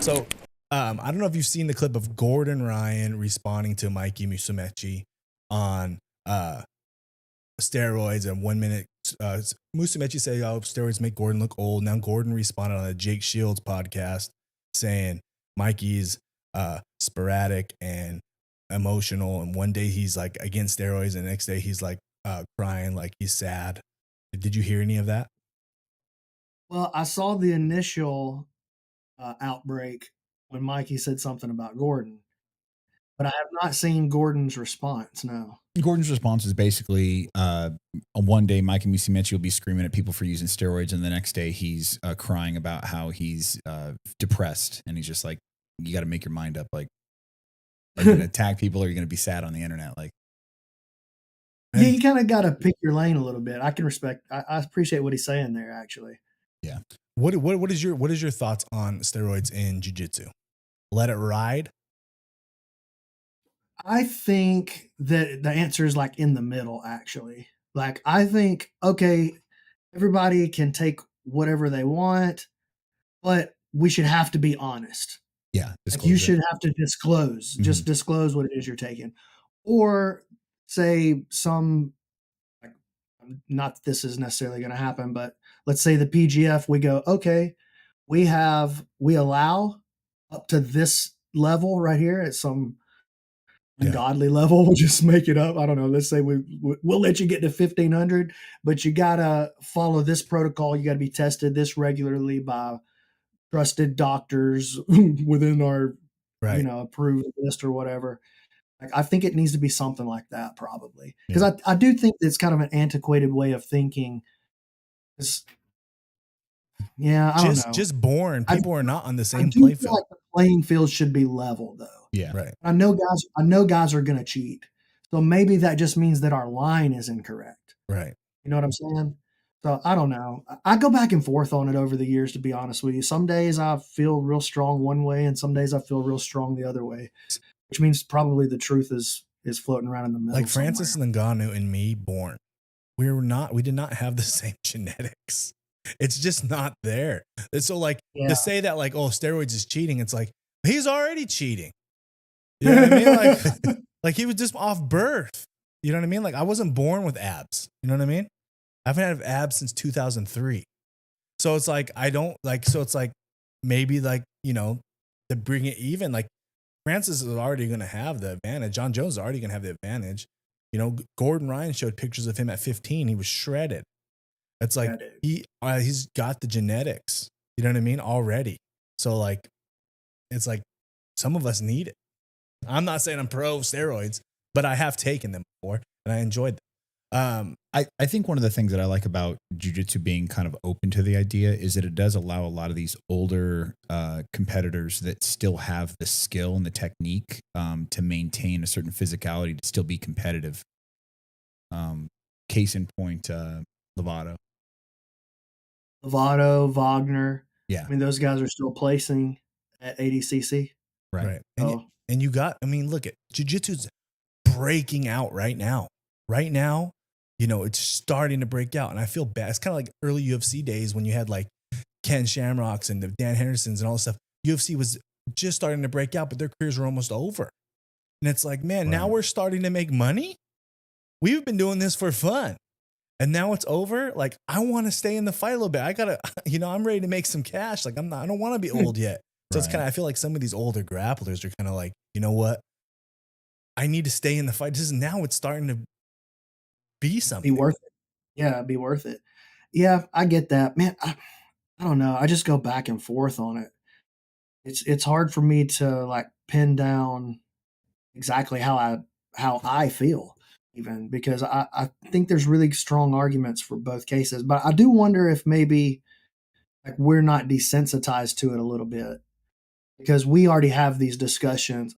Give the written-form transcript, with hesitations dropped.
So, I don't know if you've seen the clip of Gordon Ryan responding to Mikey Musumeci on steroids, and 1 minute Musumeci said, "Oh, steroids make Gordon look old." Now Gordon responded on the Jake Shields podcast saying Mikey's sporadic and emotional, and one day he's like against steroids, and the next day he's like crying, like he's sad. Did you hear any of that? Well, I saw the initial outbreak when Mikey said something about Gordon, but I have not seen Gordon's response. No. Gordon's response is basically one day Mikey Musumeci will be screaming at people for using steroids, and the next day he's crying about how he's depressed, and he's just like, you got to make your mind up. Like, are you going to attack people, or are you going to be sad on the internet? Like, yeah, you kind of got to pick your lane a little bit. I can respect. I appreciate what he's saying there. Actually, yeah. What is your thoughts on steroids in jiu-jitsu? Let it ride? I think that the answer is like in the middle. Actually, like I think okay, everybody can take whatever they want, but we should have to be honest. Yeah, like you should have to disclose. Mm-hmm. Just disclose what it is you're taking, or say some. Like, not that this is necessarily going to happen, but let's say the PGF, we go, okay, we allow up to this level right here at some ungodly level. We'll just make it up. I don't know. Let's say we'll let you get to 1,500, but you got to follow this protocol. You got to be tested this regularly by trusted doctors within our, approved list or whatever. Like, I think it needs to be something like that probably. Because I do think it's kind of an antiquated way of thinking. I don't know. Just born. People are not on the same playing field. Like the playing field should be level though. Yeah. Right. I know guys are going to cheat. So maybe that just means that our line is incorrect. Right. You know what I'm saying? So I don't know. I go back and forth on it over the years, to be honest with you. Some days I feel real strong one way, and some days I feel real strong the other way, which means probably the truth is floating around in the middle. Like Francis Ngannou and me born. We did not have the same genetics. It's just not there. So like to say that like, oh, steroids is cheating, it's like he's already cheating. You know what I mean? Like he was just off birth. You know what I mean? Like I wasn't born with abs. You know what I mean? I haven't had abs since 2003. So it's like it's like maybe like, to bring it even, like Francis is already going to have the advantage. John Jones is already going to have the advantage. Gordon Ryan showed pictures of him at 15. He was shredded. It's like he's got the genetics. You know what I mean? Already. So like, it's like some of us need it. I'm not saying I'm pro steroids, but I have taken them before and I enjoyed them. I think one of the things that I like about jiu-jitsu being kind of open to the idea is that it does allow a lot of these older competitors that still have the skill and the technique to maintain a certain physicality to still be competitive. Case in point, Lovato, Wagner. Yeah. I mean, those guys are still placing at 80cc. Right. And you got, look at jiu-jitsu's breaking out right now. Right now, it's starting to break out. And I feel bad. It's kind of like early UFC days when you had like Ken Shamrocks and the Dan Hendersons and all this stuff. UFC was just starting to break out, but their careers were almost over. And it's like, man, now we're starting to make money. We've been doing this for fun. And now it's over. Like, I want to stay in the fight a little bit. I gotta, I'm ready to make some cash. Like I don't want to be old yet. So it's I feel like some of these older grapplers are kind of like, you know what? I need to stay in the fight. Now it's starting to be something. Be worth it. Yeah, be worth it. Yeah, I get that. Man, I don't know. I just go back and forth on it. It's hard for me to like pin down exactly how I feel, even, because I think there's really strong arguments for both cases. But I do wonder if maybe like we're not desensitized to it a little bit, because we already have these discussions.